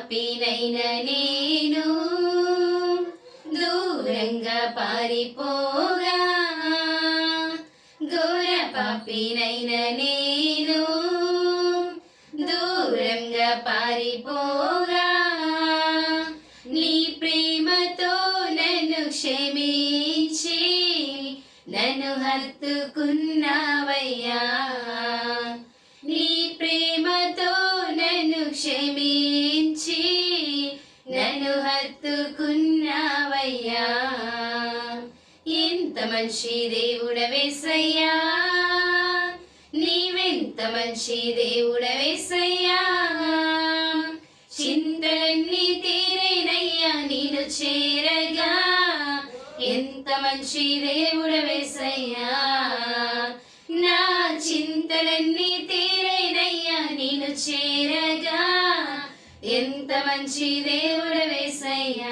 పాపినైన నేను దూరంగా పారిపోగా, ఘోర పాపినైన నేను దూరంగా పారిపోగా, నీ ప్రేమతో నన్ను క్షమించి నన్ను హత్తుకున్నావయ్యా. నీ ప్రేమతో నన్ను క్షమించి నన్ను హత్తుకున్నావయ్యా. ఎంత మంచి దేవుడవేసయ్యా, నీవెంత మంచి దేవుడవేసయ్యా. చింతలన్నీ తీరేనయ్యా నేను చేరగా, ఎంత మంచి దేవుడవేసయ్యా. నా చింతలన్నీ తీరేనయ్యా నేను చేరగా, ఎంత మంచి దేవుడవేసయ్యా.